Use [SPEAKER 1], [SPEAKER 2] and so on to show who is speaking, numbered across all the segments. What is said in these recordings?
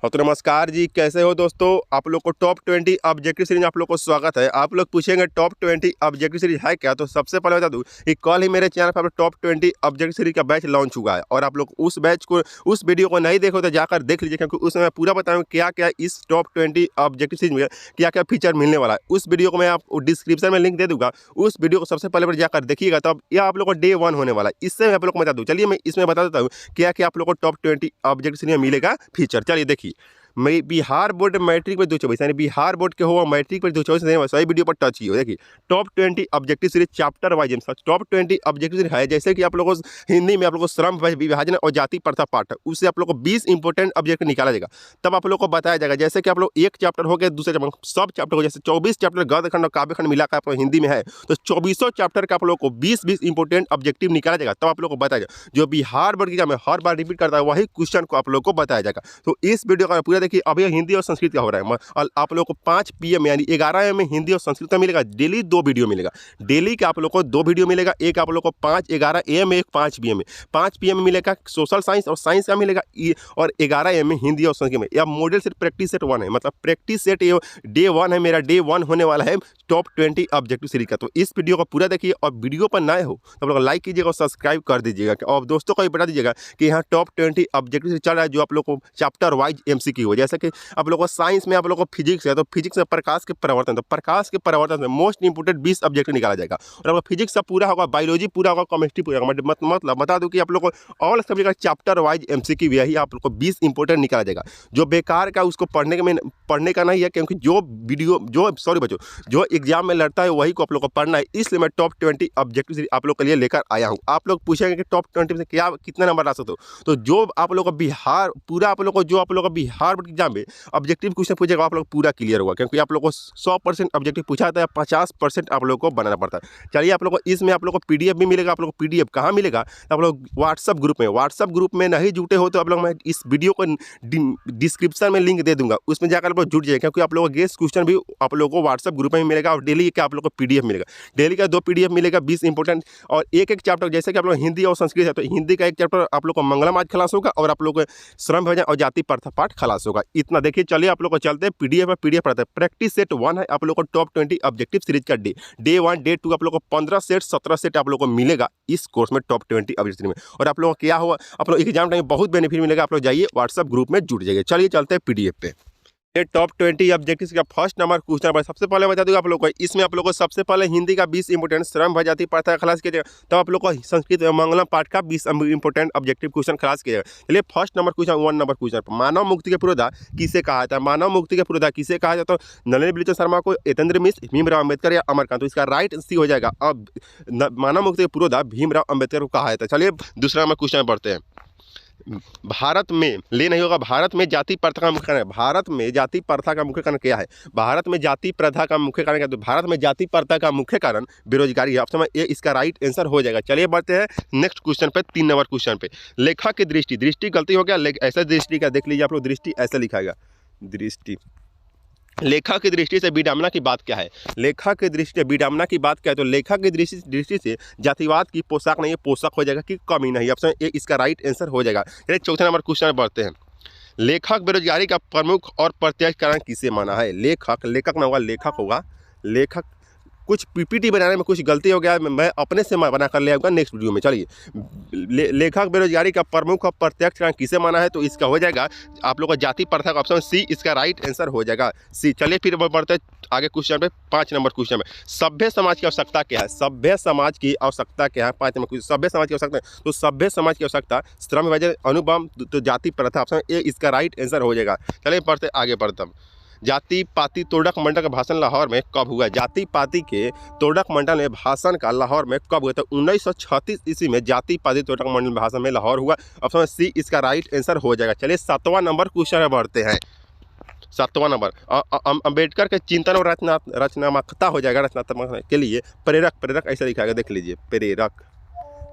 [SPEAKER 1] और तो नमस्कार जी, कैसे हो दोस्तों। आप लोग को टॉप 20 ऑब्जेक्टिव सीरीज में आप लोग को स्वागत है। आप लोग पूछेंगे टॉप 20 ऑब्जेक्टिव सीरीज है क्या, तो सबसे पहले बता दूं कि कल ही मेरे चैनल पर टॉप 20 ऑब्जेक्टिव सीरीज का बैच लॉन्च हुआ है और आप लोग उस बैच को, उस वीडियो को नहीं देखो तो जाकर देख लीजिए, क्योंकि उसमें मैं पूरा बताऊँ क्या क्या इस टॉप 20 ऑब्जेक्टिव सीरीज में क्या क्या फीचर मिलने वाला है। उस वीडियो को मैं आप डिस्क्रिप्शन में लिंक दे दूंगा, उस वीडियो को सबसे पहले जाकर देखिएगा। तो अब यह आप लोग को डे 1 होने वाला है। इससे मैं आप लोग को बता दूँ, चलिए मैं इसमें बता देता हूँ क्या क्या आप लोग को टॉप 20 ऑब्जेक्टिव सीरीज में मिलेगा फीचर। चलिए देखिए, मैं बिहार बोर्ड मैट्रिक पर 224 यानी बिहार बोर्ड के हो मैट्रिक पर 224 सही वीडियो पर टच की हो। देखिए top 20 objective series chapter wise top 20 objective series है। जैसे कि आप लोगों को हिंदी में आप लोगों को श्रम विभाजन और जाति प्रथा पाठ है, उससे आप लोग को 20 इंपॉर्टेंट ऑब्जेक्ट निकाला जाएगा। तब आप लोग को बताया जाएगा, जैसे कि आप लोग एक चैप्टर हो गया, दूसरे चैप्टर सब चैप्टर हो, जैसे 24 चैप्टर गद्यखंड और काव्यखंड मिलाकर आप लोग हिंदी में है, तो 24 चैप्टर का आप लोग को 20 इंपॉर्टेंट ऑब्जेक्टिव निकाला जाएगा। तब आप लोग को बताया जाएगा, जो बिहार बोर्ड की एग्जाम में हर बार रिपीट करता है वही क्वेश्चन को आप लोग को बताया जाएगा। तो इस वीडियो का पूरा देखिए। अभी हिंदी और संस्कृत का हो रहा है और आप लोग को 5 PM यानी 11 AM में हिंदी और संस्कृत का मिलेगा। डेली 2 वीडियो मिलेगा, डेली का आप लोग को 2 वीडियो मिलेगा। एक आप लोग को 5-11 AM में, एक 5 PM में। 5 PM में मिलेगा सोशल साइंस और साइंस का मिलेगा, और 11 AM में हिंदी और संस्कृत में। यह मॉडल सेट प्रैक्टिस सेट 1 है, मतलब प्रैक्टिस सेट डे 1 है, मेरा डे 1 होने वाला है टॉप 20 ऑब्जेक्टिव सीरीज का। तो इस वीडियो को पूरा देखिए, और वीडियो पर नए हो तो आप लोग लाइक कीजिएगा और सब्सक्राइब कर दीजिएगा, और दोस्तों को भी बता दीजिएगा कि यहाँ टॉप 20 ऑब्जेक्टिव सीरीज चल रहा है, जो आप लोग को चैप्टर वाइज MCQ हो। जैसे कि आप लोग को साइंस में आप लोग को फिजिक्स है, तो फिजिक्स में प्रकाश के परिवर्तन, तो प्रकाश के परिवर्तन में मोस्ट इंपोर्टेंट 20 ऑब्जेक्ट निकाला जाएगा। और आपका फिजिक्स का पूरा होगा, बायोलॉजी पूरा होगा, केमिस्ट्री पूरा होगा। मतलब बता दूं कि आप लोग को ऑल सब्जेक्ट का चैप्टर वाइज MCQ यही आप लोग को 20 इंपोर्टेंट निकाला जाएगा। जो बेकार का उसको पढ़ने का नहीं है, क्योंकि जो एग्जाम में लड़ता है वही को आप लोग को पढ़ना है। इसलिए मैं टॉप 20 ऑब्जेक्टिव आप लोग के लिए लेकर आया हूँ। आप लोग पूछेंगे कि टॉप 20 से क्या कितना नंबर ला सकते हो, तो जो आप लोग को बिहार पूरा आप लोग को जो आप लोग को बिहार बोर्ड एग्जाम में ऑब्जेक्टिव क्वेश्चन पूछेगा आप लोग पूरा क्लियर होगा, क्योंकि आप लोग को 100% ऑब्जेक्टिव पूछा जाता है, 50% आप लोग को बनाना पड़ता है। चलिए आप लोग को इसमें आप लोग को PDF भी मिलेगा। आप लोग को PDF कहाँ मिलेगा, तो आप लोग व्हाट्सअप ग्रुप में नहीं जुटे हो तो आप लोग, मैं इस वीडियो को डिस्क्रिप्शन में लिंक दे दूंगा, उसमें जाकर आप लोग जुट जाइए, क्योंकि आप लोग को गेस्ट क्वेश्चन भी आप लोग को व्हाट्सअप ग्रुप में मिलेगा, और डेली का आप लोग को PDF मिलेगा। डेली का 2 PDF मिलेगा 20 इंपॉर्टेंट, और एक चैप्टर, जैसे कि आप लोग हिंदी और संस्कृत है तो हिंदी का एक चैप्टर आप लोग को मंगलम आज खलास होगा, और आप लोग को श्रम विभाजन और जाति प्रथा पाठ खलास होगा। इतना देखिए। चलिए आप लोग को चलते हैं PDF पढ़ते हैं। प्रैक्टिस सेट 1 है आप लोग को टॉप 20 ऑब्जेक्टिव सीरीज का डे 1 डे 2 आप लोग को 15 सेट 17 सेट आप लोग को मिलेगा इस कोर्स में टॉप 20 ऑब्जेक्टिव में। और आप लोग को क्या हुआ, आप लोग एग्जाम टाइम बहुत बेनिफिट मिलेगा। आप लोग जाइए व्हाट्सअप ग्रुप में जुड़ जाइए। चलिए चलते हैं PDF पे। ये टॉप 20 ऑब्जेक्टिव्स का फर्स्ट नंबर क्वेश्चन पर सबसे पहले बता दूंगा आप लोग को, इसमें आप लोग को सबसे पहले हिंदी का 20 इंपोर्टेंट, श्रम विभाजन जाति प्रथा खलास किया जाएगा। तब आप लोग को संस्कृत मंगलम पाठ का 20 इंपोर्टेंट ऑब्जेक्टिव क्वेश्चन खलास किया जाएगा। चलिए first number question 1 number question पर, मानव मुक्ति के पुरोधा किसे कहा जाता है। मानव मुक्ति के पुरोधा किसे कहा जाता है, नलिनी बिलोचन शर्मा को, यतेंद्र मिश्र, भीमराव अम्बेडकर या अमरकांत। तो इसका राइट सी हो जाएगा। अब मानव मुक्ति के पुरोधा भीमराव अम्बेडकर को कहा जाता है। चलिए दूसरा नंबर क्वेश्चन पढ़ते हैं। भारत में ले नहीं होगा, भारत में जाति प्रथा का मुख्य कारण है। भारत में जाति प्रथा का मुख्य कारण क्या है, भारत में जाति प्रथा का मुख्य कारण क्या है, तो भारत में जाति प्रथा का मुख्य कारण बेरोजगारी है। ऑप्शन ए इसका राइट आंसर हो जाएगा। चलिए बढ़ते हैं नेक्स्ट क्वेश्चन पे, 3 नंबर क्वेश्चन पे। लेखक की दृष्टि गलती हो गया, ऐसा दृष्टि का देख लीजिए आप लोग, दृष्टि ऐसा लिखाएगा दृष्टि। लेखक की दृष्टि से विडंबना की बात क्या है, लेखक की दृष्टि से विडंबना की बात क्या है, तो लेखक की दृष्टि से जातिवाद की पोशाक नहीं है, पोशाक हो जाएगा कि कमी नहीं। ऑप्शन ए इसका राइट आंसर हो जाएगा। चलिए चौथे नंबर क्वेश्चन बढ़ते हैं। लेखक बेरोजगारी का प्रमुख और प्रत्यक्ष कारण किसे माना है। लेखक ना होगा, लेखक कुछ PPT बनाने में कुछ गलती हो गया, मैं अपने से बना कर ले आऊँगा नेक्स्ट वीडियो में। चलिए लेखक बेरोजगारी का प्रमुख और प्रत्यक्ष कारण किसे माना है, तो इसका हो जाएगा आप लोग का जाति प्रथा का। ऑप्शन सी इसका राइट आंसर हो जाएगा, सी। चलिए फिर बढ़ते हैं आगे क्वेश्चन पे, 5 नंबर क्वेश्चन में। सभ्य समाज की आवश्यकता क्या है, सभ्य समाज की आवश्यकता क्या है, 5 नंबर क्वेश्चन। सभ्य समाज की आवश्यकता, तो सभ्य समाज की आवश्यकता श्रम विभाजन अनुबंध तो जाति प्रथा। ऑप्शन ए इसका राइट आंसर हो जाएगा। चलिए पढ़ते आगे बढ़ते हैं। जाति पाति तोड़क मंडल का भाषण लाहौर में कब हुआ, जाति पाति के तोड़क मंडल में भाषण का लाहौर में कब हुआ, तो 1936 ईस्वी में जाति पाति तोड़क मंडल भाषण में लाहौर हुआ। ऑप्शन सी इसका राइट आंसर हो जाएगा। चलिए 7वां नंबर क्वेश्चन में बढ़ते हैं। 7वां नंबर, अम्बेडकर के चिंतन और रचनात्मकता हो जाएगा, रचनात्मक के लिए प्रेरक ऐसा लिखा गया, देख लीजिए प्रेरक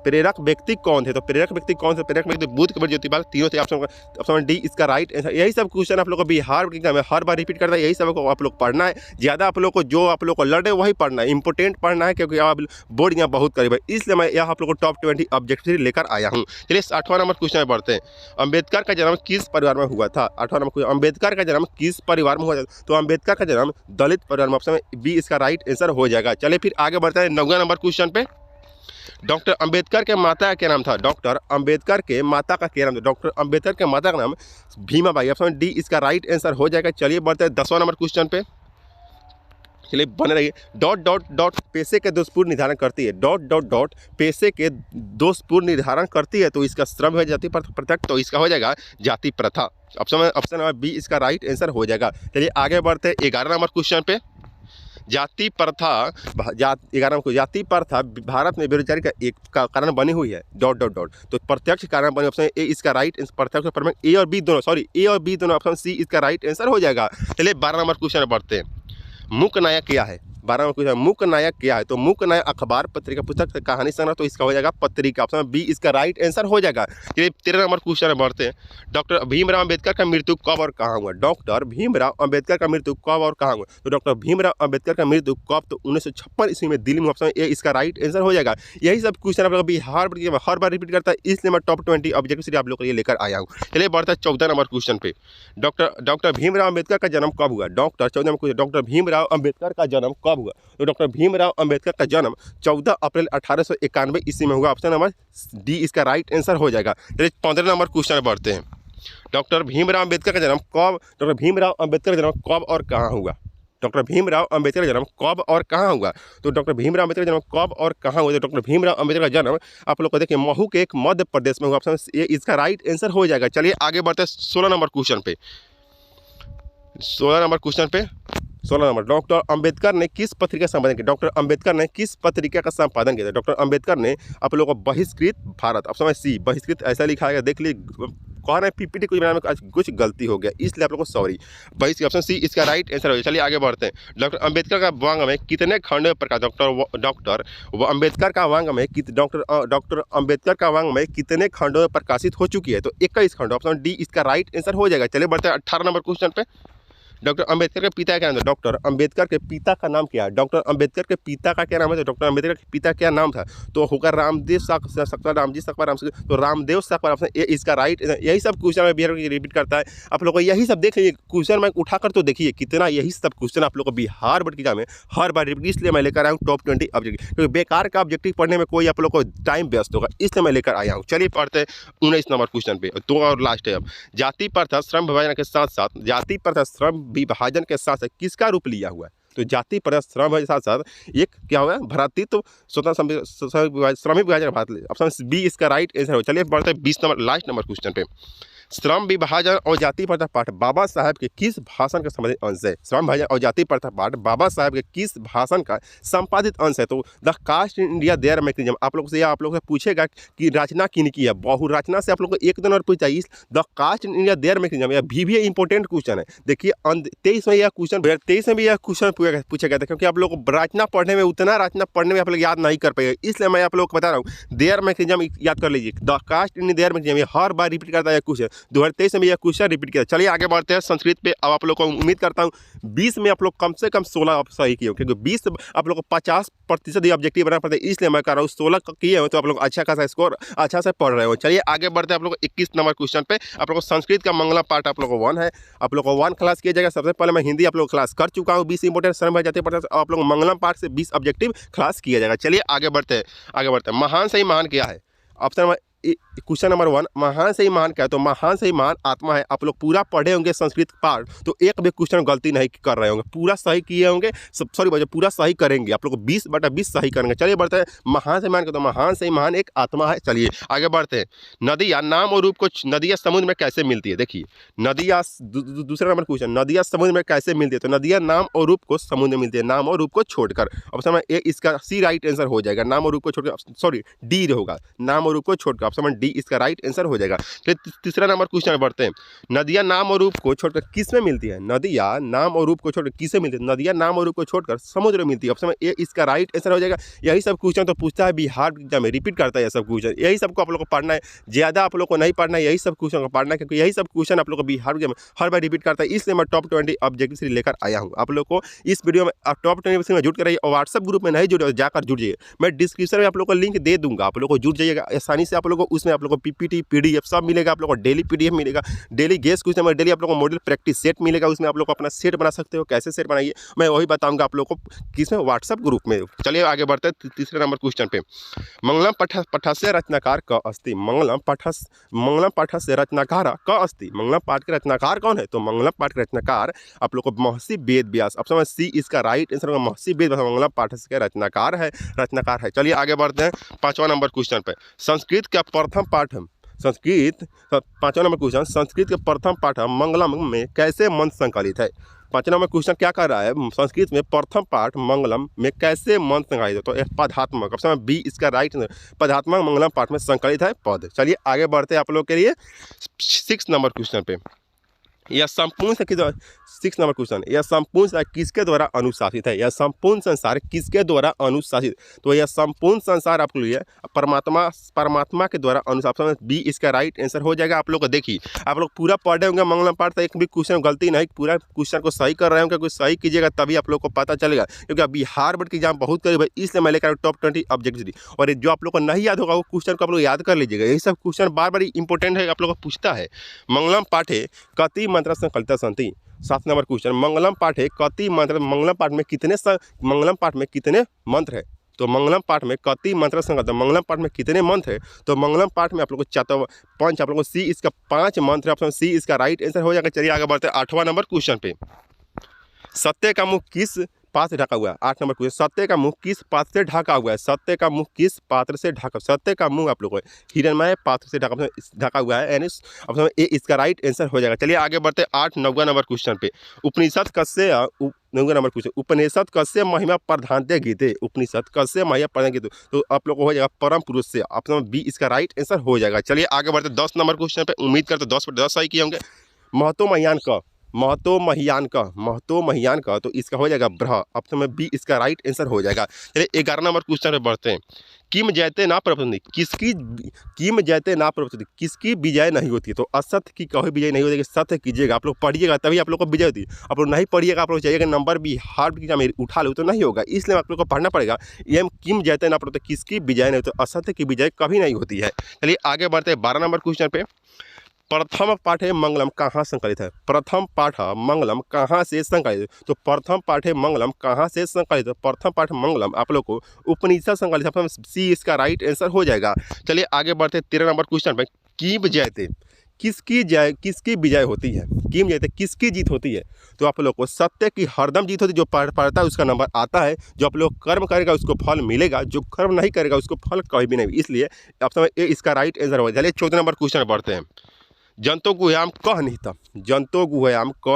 [SPEAKER 1] प्रेरक व्यक्ति कौन थे? तो प्रेरक व्यक्ति कौन थे? प्रेरक व्यक्ति बुद्ध के ज्योतिबा, तीनों थे ऑप्शन। ऑप्शन डी इसका राइट आंसर। यही सब क्वेश्चन आप लोग को बिहार के एग्जाम में हर बार रिपीट करता है, यही सब आप लोग पढ़ना है। ज़्यादा आप लोग को जो आप लोग को लड़े वही पढ़ना है, इंपॉर्टेंट पढ़ना है, क्योंकि आप बोर्ड यहाँ बहुत करीब है, इसलिए मैं यहाँ आप लोग को टॉप 20 ऑब्जेक्टिव लेकर आया हूँ। चलिए 8वां नंबर क्वेश्चन में बढ़ते हैं। अम्बेडकर का जन्म किस परिवार में हुआ था? 8वां नंबर क्वेश्चन, अम्बेडकर का जन्म किस परिवार में हुआ था? तो अम्बेडकर का जन्म दलित परिवार में, ऑप्शन बी इसका राइट आंसर हो जाएगा। चलिए फिर आगे बढ़ते हैं 9वां नंबर क्वेश्चन पे। डॉक्टर अंबेडकर के माता का क्या नाम था? डॉक्टर अंबेडकर के माता का क्या नाम था? डॉक्टर अंबेडकर के माता का नाम भीमाबाई, ऑप्शन डी इसका राइट आंसर हो जाएगा। चलिए बढ़ते हैं 10वां नंबर क्वेश्चन पे। चलिए बने रहिए। डॉट डॉट डॉट पेशे के दोषपूर्ण निर्धारण करती है। डॉट डॉट डॉट पेशे के दोषपूर्ण निर्धारण करती है, तो इसका श्रम है जाति प्रत्यक्ष, तो इसका हो जाएगा जाति प्रथा। ऑप्शन नंबर बी इसका राइट आंसर हो जाएगा। चलिए आगे बढ़ते हैं 11 नंबर क्वेश्चन पे। जाति प्रथा 11 को, जाति प्रथा भारत में बेरोजगारी का एक कारण बनी हुई है। डॉट डॉट डॉट, तो प्रत्यक्ष कारण बनी, ऑप्शन ए इसका राइट, प्रत्यक्ष प्रमेय ए और बी दोनों, सॉरी ए और बी दोनों, ऑप्शन सी इसका राइट आंसर हो जाएगा। चलिए 12 नंबर क्वेश्चन में बढ़ते हैं। मूक नायक क्या है? 12 नंबर क्वेश्चन, मूक नायक क्या है? तो मूक नायक अखबार, पत्रिका, पुस्तक, कहानी संग्रह, तो इसका हो जाएगा पत्रिका, ऑप्शन बी इसका राइट आंसर हो जाएगा। चलिए 13 नंबर क्वेश्चन में बढ़ते हैं। डॉक्टर भीमराव अम्बेडकर का मृत्यु कब और कहाँ हुआ? डॉक्टर भीमराव अम्बेडकर का मृत्यु कब और कहाँ हुआ? तो डॉक्टर भीमराव अम्बेडकर का मृत्यु कब? तो 1956 ईस्वी में दिल्ली में, ऑप्शन ए इसका राइट आंसर हो जाएगा। यही सब क्वेश्चन आप लोग बिहार हर बार रिपीट करता है, इसलिए मैं टॉप 20 ऑब्जेक्टिव आप लोग के लिए लेकर आया हूँ। चलिए बढ़ता है 14 नंबर क्वेश्चन पे। डॉक्टर भीमराव अम्बेडकर का जन्म कब हुआ? Doctor 14 number question, doctor Bhimrao Ambedkar का जन्म कब हुआ? तो डॉक्टर भीमराव अम्बेडकर का जन्म 14 अप्रैल 1891 ईस्वी में हुआ, ऑप्शन नंबर डी इसका राइट आंसर हो जाएगा। चलिए 15 नंबर क्वेश्चन में बढ़ते हैं। डॉक्टर भीमराव अम्बेडकर का जन्म कब? डॉक्टर भीमराव अम्बेडकर का जन्म कब और कहाँ हुआ? डॉक्टर भीमराव अम्बेडकर का जन्म कब और कहाँ हुआ? तो डॉक्टर भीमराव अम्बेडकर का जन्म कब और कहाँ हुआ? तो डॉक्टर भीमराव अम्बेडकर का जन्म आप लोग को देखिए महू के एक मध्य प्रदेश में हुआ, ऑप्शन ए इसका राइट आंसर हो जाएगा। चलिए आगे बढ़ते हैं 16 नंबर क्वेश्चन पे। 16 नंबर क्वेश्चन पे 16 नंबर, डॉक्टर अंबेडकर ने किस पत्रिका का संपादन किया? डॉक्टर अंबेडकर ने किस पत्रिका का संपादन किया? डॉक्टर अंबेडकर ने आप लोगों को बहिष्कृत भारत, ऑप्शन सी बहिष्कृत ऐसा लिखा है, देख लीजिए कौन है पीपीटी कुछ बनाने में आज कुछ गलती हो गया, इसलिए आप लोगों को सॉरी। बहिष्कृत, ऑप्शन सी इसका राइट आंसर हो गया। चलिए आगे बढ़ते हैं। डॉक्टर अंबेडकर का वांग में कितने खंड में प्रकाश? डॉक्टर अंबेडकर का वांग में डॉक्टर अंबेडकर का वांग में कितने खंडों में प्रकाशित हो चुकी है? तो 21 खंड, ऑप्शन डी इसका राइट आंसर हो जाएगा। चलिए बढ़ते हैं 18 नंबर क्वेश्चन पे। डॉक्टर अंबेडकर के पिता का नाम था? डॉक्टर अंबेडकर के पिता का नाम क्या है? डॉक्टर अंबेडकर के पिता का क्या नाम है? तो डॉक्टर अंबेडकर के पिता क्या नाम था? तो होगा रामदेव सकपाल, रामजी सकपाल, तो रामदेव सकपाल, ऑप्शन ए इसका राइट। यही सब क्वेश्चन में बिहार रिपीट करता है, आप लोग को यही सब देख लीजिए क्वेश्चन मैं उठाकर, तो देखिए कितना यही सब क्वेश्चन आप लोग को बिहार बोर्ड की एग्जाम में हर बार रिपीट, इसलिए मैं लेकर आया हूँ टॉप 20 ऑब्जेक्टिव, क्योंकि बेकार का ऑब्जेक्टिव पढ़ने में कोई आप लोग को टाइम वेस्ट होगा, इसलिए मैं लेकर आया हूँ। चलिए पढ़ते हैं 19 नंबर क्वेश्चन पे, तो और लास्ट है अब। जाति प्रथा श्रम विभाजन के साथ साथ, जाति प्रथा श्रम विभाजन के साथ साथ किसका रूप लिया हुआ है? तो जाति प्रथा श्रम के साथ साथ एक क्या हुआ? भ्रातृत्व स्वतंत्र श्रमिक विभाजन भारत, ऑप्शन बी इसका राइट आंसर हो। चलिए बढ़ते हैं 20 नंबर लास्ट नंबर क्वेश्चन पे। श्रम विभाजन और जाति प्रथा पाठ बाबा साहब के किस भाषण का संबंधित अंश है? श्रम विभाजन और जाति प्रथा पाठ बाबा साहब के किस भाषण का संपादित अंश है? तो the caste in India their mechanism, आप लोग से आप लोग से पूछेगा कि रचना किन की है, बहु रचना से आप लोग को एक दिन और पूछा the caste in India their mechanism, यह भी इंपॉर्टेंट क्वेश्चन है। देखिए 23 में यह क्वेश्चन 23 में भी यह क्वेश्चन पूछा गया था, क्योंकि आप लोग को रचना पढ़ने में उतना रचना पढ़ने में आप लोग याद नहीं कर पाएंगे, इसलिए मैं आप लोग को बता रहा हूँ देयर मैकेनिज्म याद कर लीजिए। The caste in their mechanism, ये हर बार रिपीट करता है क्वेश्चन, 2023 में यह क्वेश्चन रिपीट किया। चलिए आगे बढ़ते हैं संस्कृत पे। अब आप लोग को उम्मीद करता हूँ 20 में आप लोग कम से कम 16 आप सही किए हो, क्योंकि 20 आप लोग को 50% ऑब्जेक्टिव बनाना पड़ता है, इसलिए मैं कह रहा हूँ 16 किए हो तो आप लोग अच्छा खासा स्कोर अच्छा से पढ़ रहे हो। चलिए आगे बढ़ते हैं आप लोग 21 नंबर क्वेश्चन पे। आप लोग को संस्कृत का मंगला पाठ आप लोग को 1 है, आप लोग को 1 क्लास किया जाएगा। सबसे पहले मैं हिंदी आप लोग क्लास कर चुका हूँ, 20 इंपोर्टेंट श्रम जाते पड़ता है, आप लोग मंगलम पाठ से 20 ऑब्जेक्टिव क्लास किया जाएगा। चलिए आगे बढ़ते हैं। महान से ही महान क्या है? ऑप्शन में क्वेश्चन नंबर 1, महान से ही महान क्या है? तो महान से ही महान आत्मा है। आप लोग पूरा पढ़े होंगे संस्कृत पाठ, तो एक भी क्वेश्चन गलती नहीं कर रहे होंगे, पूरा सही किए होंगे, पूरा सही करेंगे, आप लोग 20/20 सही करेंगे। चलिए बढ़ते हैं। महान से महान, तो महान से ही महान एक आत्मा है। चलिए आगे बढ़ते हैं। नदियाँ नाम और रूप को, नदियाँ समुद्र में कैसे मिलती है? देखिए नदियाँ, दूसरा नंबर क्वेश्चन, नदियाँ समुद्र में कैसे मिलती है? तो नदियाँ नाम और रूप को समुद्र में मिलती है, नाम और रूप को छोड़कर, ऑप्शन में ए इसका सी राइट आंसर हो जाएगा। नाम और रूप को छोड़कर, सॉरी डी होगा, नाम और रूप को छोड़कर, ऑप्शन डी इसका राइट आंसर हो जाएगा। फिर तीसरा नंबर क्वेश्चन बढ़ते हैं। नदियाँ नाम और रूप को छोड़कर किस में मिलती है? नदियाँ नाम और रूप को छोड़कर किसे मिलती है? नदियाँ नाम और रूप को छोड़कर समुद्र में मिलती है। ऑप्शन ए इसका राइट आंसर हो जाएगा। यही सब क्वेश्चन तो पूछता है बिहार एग्जाम में, रिपीट करता है ये सब क्वेश्चन। यही सबको आप लोग को पढ़ना है, ज़्यादा आप लोग को नहीं पढ़ना है, यही सब क्वेश्चन को पढ़ना है, क्योंकि यही सब क्वेश्चन आप लोग को बिहार एग्जाम में हर बार रिपीट करता है। इसलिए मैं टॉप 20 ऑब्जेक्टिव सीरीज लेकर आया हूँ आप लोग को। इस वीडियो में आप टॉप 20 में जुड़ कर रहिए और व्हाट्सएप ग्रुप में नहीं जुड़े जाकर जुड़ जाइए। मैं डिस्क्रिप्शन में आप लोग को लिंक दे दूंगा, आप लोग को जुड़ जाइएगा आसानी से। आप लोग को उसमें आप लोग को पीपीटी पीडीएफ सब मिलेगा, आप लोग को डेली पीडीएफ मिलेगा, डेली गेस क्वेश्चन में डेली आप लोग को मॉडल प्रैक्टिस सेट मिलेगा। उसमें आप लोग को अपना सेट बना सकते हो, कैसे सेट बनाइए मैं वही बताऊंगा आप लोग को किसमें, व्हाट्सएप ग्रुप में। चलिए आगे बढ़ते हैं तीसरे नंबर क्वेश्चन पे। मंगलम पठस्य रचनाकार क अस्ति। मंगलम पाठ से रचनाकार क अस्ति। मंगलम पाठ के रचनाकार कौन है? तो मंगलम पाठ के रचनाकार आप लोग को महर्षि वेद व्यास। ऑप्शन सी इसका राइट आंसर होगा, महर्षि वेद व्यास मंगलम पाठ के रचनाकार है। चलिए आगे बढ़ते हैं पांचवा नंबर क्वेश्चन पे। संस्कृत का प्रथम पाठ पांचवा नंबर क्वेश्चन, संस्कृत के प्रथम पाठ मंगलम में कैसे मंत्र संकलित है? पांचवा नंबर क्वेश्चन क्या कर रहा है? संस्कृत में प्रथम पाठ मंगलम में कैसे मंत्र संकलित है? तो पदात्मक, ऑप्शन बी इसका राइट आंसर, पदात्मक मंगलम पाठ में संकलित है पद। चलिए आगे बढ़ते हैं आप लोग के लिए 6 नंबर क्वेश्चन पे। यह संपूर्ण सिक्स नंबर क्वेश्चन, यह संपूर्ण संसार किसके द्वारा अनुशासित है? यह संपूर्ण संसार किसके द्वारा अनुशासित? तो यह संपूर्ण संसार आपके लिए परमात्मा के द्वारा अनुशासित, बी इसका राइट आंसर हो जाएगा। आप लोग को देखिए, आप लोग पूरा पढ़े होंगे मंगलम पाठ, तो एक भी क्वेश्चन गलती नहीं, पूरा क्वेश्चन को सही कर रहे होंगे। कुछ सही कीजिएगा तभी आप लोग को पता चलेगा, क्योंकि बिहार बोर्ड की एग्जाम बहुत करीब है, इसलिए मैं लेकर टॉप 20 ऑब्जेक्टिव। और जो आप लोग को नहीं याद होगा वो क्वेश्चन को आप लोग याद कर लीजिएगा। यही सब क्वेश्चन बार बार इंपॉर्टेंट है, आप लोग को पूछता है। मंगलम पाठे कति मंत्र संकलिता सन्ति। 7 नंबर क्वेश्चन, मंगलम पाठे कति मंत्र, मंगलम पाठ में कितने मंत्र है? तो मंगलम पाठ में कति मंत्र संकलित, मंगलम पाठ में कितने मंत्र है? तो मंगलम पाठ में आप लोग को 5, आप लोग को सी इसका 5 मंत्र है, ऑप्शन सी इसका राइट आंसर हो जाएगा। चलिए आगे बढ़ते हैं 8वां नंबर क्वेश्चन पे। सत्य का मुख किस पात्र से ढका हुआ है? 8 नंबर क्वेश्चन, सत्य का मुख किस पात्र से ढका हुआ है? सत्य का मुख किस पात्र से ढका? सत्य का मुंह आप लोग को हिरणमय पात्र से ढका हुआ है, यानी ऑप्शन ए इसका राइट आंसर हो जाएगा। चलिए आगे बढ़ते हैं 9वां नंबर क्वेश्चन पे। उपनिषद कस्य 9वां नंबर क्वेश्चन, उपनिषद कस्य महिमा प्रधानते गीते। उपनिषद कस्य महिमा प्रधान गीते, तो आप लोग को हो जाएगा परम पुरुष से, ऑप्शन बी इसका राइट आंसर हो जाएगा। चलिए आगे बढ़ते 10 नंबर क्वेश्चन पे। उम्मीद करते 10 पर 10 सही किए होंगे। महतो महियान का, तो इसका हो जाएगा ब्रह, ऑप्शन में बी इसका राइट आंसर हो जाएगा। चलिए 11 नंबर क्वेश्चन पे बढ़ते हैं। किम जयते ना प्रपंच, किसकी विजय नहीं होती? तो असत्य की कभी विजय नहीं होती, सत्य कीजिएगा। आप लोग पढ़िएगा तभी आप लोग को विजय होती है। आप लोग नहीं पढ़िएगा, आप लोग चाहिए नंबर भी हार्ड की मेरी उठा लो तो नहीं होगा, इसलिए आप लोग को पढ़ना पड़ेगा। ये किम जयते ना प्रपंच, किसकी विजय नहीं होती? तो असत्य की विजय कभी नहीं होती है। चलिए आगे बढ़ते हैं 12 नंबर क्वेश्चन पे। प्रथम पाठे मंगलम कहाँ संकलित है? प्रथम पाठ मंगलम कहाँ से संकलित है? तो प्रथम पाठे मंगलम कहाँ से संकलित है? प्रथम पाठ मंगलम आप लोग को उपनिषद संकलित है, सी इसका राइट आंसर हो जाएगा। चलिए आगे बढ़ते 13 नंबर क्वेश्चन पे। किम जयते, किसकी विजय होती है? किम जयते किसकी जीत होती है? तो आप लोग को सत्य की हरदम जीत होती है। जो पढ़ता है उसका नंबर आता है, जो आप लोग कर्म करेगा उसको फल मिलेगा, जो कर्म नहीं करेगा उसको फल कभी भी नहीं, इसलिए ऑप्शन ए इसका राइट आंसर होगा। चलिए 14 नंबर क्वेश्चन बढ़ते हैं। जंतो गुह्याम कह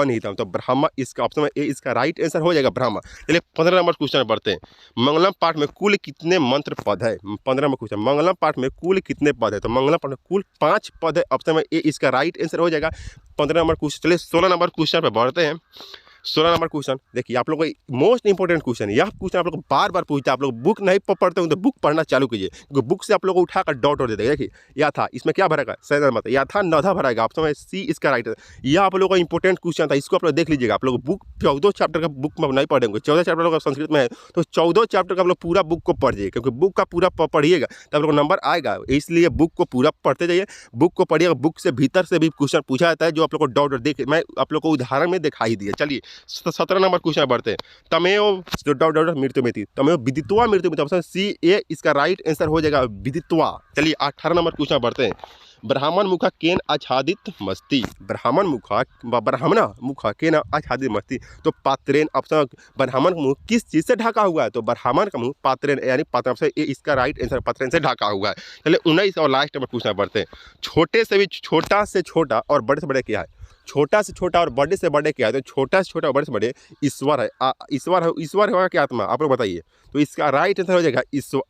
[SPEAKER 1] निहितम, तो ब्रह्मा इसका ऑप्शन में ए इसका राइट आंसर हो जाएगा, ब्रह्मा। चलिए 15 नंबर क्वेश्चन बढ़ते हैं। मंगलम पाठ में कुल कितने मंत्र पद है? 15 नंबर क्वेश्चन, मंगलम पाठ में कुल कितने पद है? तो मंगलम पाठ में कुल 5 पद है, ऑप्शन में ए इसका राइट आंसर हो जाएगा 15 नंबर क्वेश्चन। चलिए 16 नंबर क्वेश्चन पर बढ़ते हैं। 16 नंबर क्वेश्चन देखिए, आप लोग को मोस्ट इंपॉर्टेंट क्वेश्चन, यह क्वेश्चन आप लोग बार बार पूछता है। आप लोग बुक नहीं पढ़ते हो तो बुक पढ़ना चालू कीजिए, क्योंकि बुक से आप लोग को उठाकर डॉट और दे देगा। देखिए या था, इसमें क्या भरेगा? सही मत, या था नधा भरेगा, ऑप्शन में सी इसका राइट है। यह आप लोग का इंपॉर्टेंट क्वेश्चन था, इसको आप लोग देख लीजिएगा। आप लोग बुक 14 चैप्टर का बुक में नहीं पढ़ेंगे, 14 चैप्टर लोग संस्कृत में है, तो 14 चैप्टर का आप लोग पूरा बुक को पढ़िए, क्योंकि बुक का पूरा पढ़िएगा तब आप लोग नंबर आएगा। इसलिए बुक को पूरा पढ़ते जाइए, बुक को पढ़िएगा। बुक से भीतर से भी क्वेश्चन पूछा जाता है, जो आप लोग को डाउट देख, मैं आप लोग को उदाहरण में दिखाई दिया। चलिए 17 नंबर क्वेश्चन बढ़ते हैं। तमेव मृत्यु में थी, तमेव विदित्वा मृत्यु में, ऑप्शन सी ए इसका राइट आंसर हो जाएगा, विदित्वा। चलिए 18 नंबर क्वेश्चन बढ़ते हैं। ब्राह्मण मुखा केन आच्छादित मस्ती, ब्राह्मण मुखा केन आच्छादित मस्ती, तो पात्रेन, ऑप्शन ब्राह्मण का मुंह किस चीज से ढका हुआ है? तो ब्राह्मण का मुंह पात्रेन, यानी पात्र, ऑप्शन ए इसका राइट आंसर पात्रेन से ढका हुआ है। चलिए 19 और लास्ट नंबर क्वेश्चन बढ़ते हैं। छोटे से भी छोटा से छोटा और बड़े से बड़े क्या है? छोटा से छोटा और बड़े से बड़े क्या है? तो छोटा से छोटा और बड़े से बड़े ईश्वर है। ईश्वर होगा क्या आत्मा? आप लोग बताइए। तो इसका राइट आंसर हो जाएगा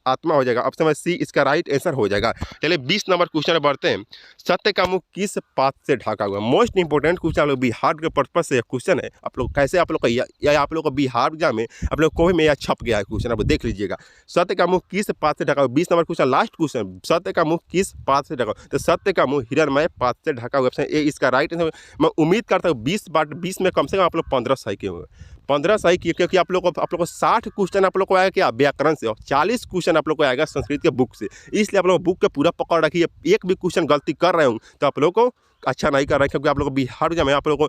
[SPEAKER 1] आत्मा हो जाएगा। ऑप्शन नंबर सी इसका राइट आंसर हो जाएगा। चलिए 20 नंबर क्वेश्चन में बढ़ते हैं। सत्य का मुख किस पात से ढका हुआ है? मोस्ट इंपोर्टेंट क्वेश्चन आप लोग बिहार के पर्पज से क्वेश्चन है। आप लोग कैसे आप लोग का या आप लोग को बिहार एग्जाम में आप लोग कोई में यह छप गया है क्वेश्चन, आप देख लीजिएगा। सत्य का मुख किस पात से ढका हुआ? 20 नंबर क्वेश्चन लास्ट क्वेश्चन, सत्य का मुख किस पात से ढका हुआ? तो सत्य का मुख हिरणमय पात से ढका हुआ। ऑप्शन ए इसका राइट आंसर। मैं उम्मीद करता हूँ 20 में कम से कम आप लोग 15 सही किए होंगे। 15 सही किए, क्योंकि आप लोग को 60 क्वेश्चन आप लोग को आएगा क्या व्याकरण से, और 40 क्वेश्चन आप लोग को आएगा संस्कृत के बुक से। इसलिए आप लोग बुक के पूरा पकड़ रखिए। एक भी क्वेश्चन गलती कर रहे होंगे तो आप लोग को अच्छा नहीं कर रहे हैं, क्योंकि आप लोग बिहार में आप लोग को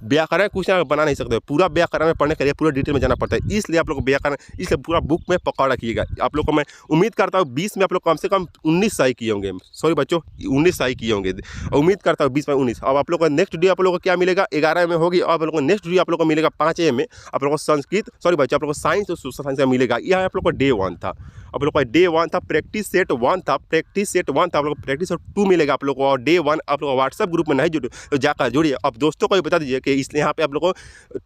[SPEAKER 1] व्याकरण क्वेश्चन बना नहीं सकते। पूरा व्याकरण में पढ़ने के लिए पूरा डिटेल में जाना पड़ता है। इसलिए आप लोग व्याकरण इसलिए पूरा बुक में पकड़ रखिएगा। आप लोग को मैं उम्मीद करता हूँ 20 में आप लोग कम से कम 19 सही किए होंगे। सॉरी बच्चों, 19 सही किए होंगे। उम्मीद करता हूँ 20 में 19। अब आप लोग का नेक्स्ट वीडियो आप लोग को क्या मिलेगा? 11 में होगी। अब आप लोग को नेक्स्ट वीडियो आप लोग को मिलेगा 5 AM में। आप लोग को संस्कृत, सॉरी बच्चों, आप लोग को साइंस और सोशल साइंस का मिलेगा। यह आप लोग को डे 1 था। आप लोग का डे 1 था, प्रैक्टिस सेट 1 था, प्रैक्टिस सेट 1 था। आप लोग को प्रैक्टिस सेट 2 मिलेगा आप लोग को। और डे 1 आप लोग व्हाट्सएप ग्रुप में नहीं जुड़े तो जाकर जुड़िए। अब दोस्तों को भी बता दीजिए कि इसलिए यहाँ पे आप लोग को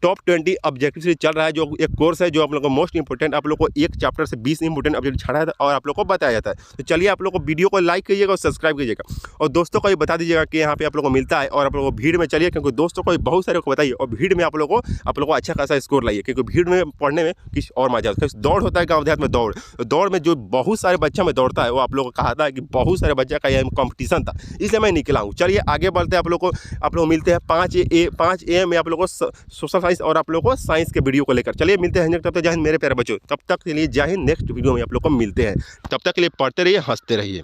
[SPEAKER 1] टॉप 20 ऑब्जेक्टिव सीरीज चल रहा है, जो एक कोर्स है जो आप लोग को मोस्ट इंपोर्टेंट, आप लोग को एक चैप्टर से 20 इंपोर्टेंट ऑब्जेक्टिव छाड़ा है और आप लोग को बताया जाता है। तो चलिए आप लोग को वीडियो को लाइक कीजिएगा और सब्सक्राइब कीजिएगा, और दोस्तों को भी बता दीजिएगा कि यहाँ पे आप लोग को मिलता है। और आप लोग को भीड़ में चलिए, क्योंकि दोस्तों को भी बहुत सारे को बताइए, और भीड़ में आप लोग को अच्छा खासा स्कोर लाइए, क्योंकि भीड़ में पढ़ने में किस और मजा आता है। दौड़ होता है गाँव देहात में, दौड़ में जो बहुत सारे बच्चा में दौड़ता है, वो आप लोग को कहा था कि बहुत सारे बच्चा का यह कंपटीशन था, इसलिए मैं निकला हूँ। चलिए आगे बढ़ते हैं। आप लोग मिलते हैं 5 AM में आप लोगों को सोशल साइंस और आप लोगों को साइंस के वीडियो को लेकर। चलिए मिलते हैं। तब तक जय हिंद मेरे प्यारे बच्चों। तब तक के लिए जय हिंद। नेक्स्ट वीडियो में आप लोग को मिलते हैं। तब तक के लिए पढ़ते रहिए, हंसते रहिए।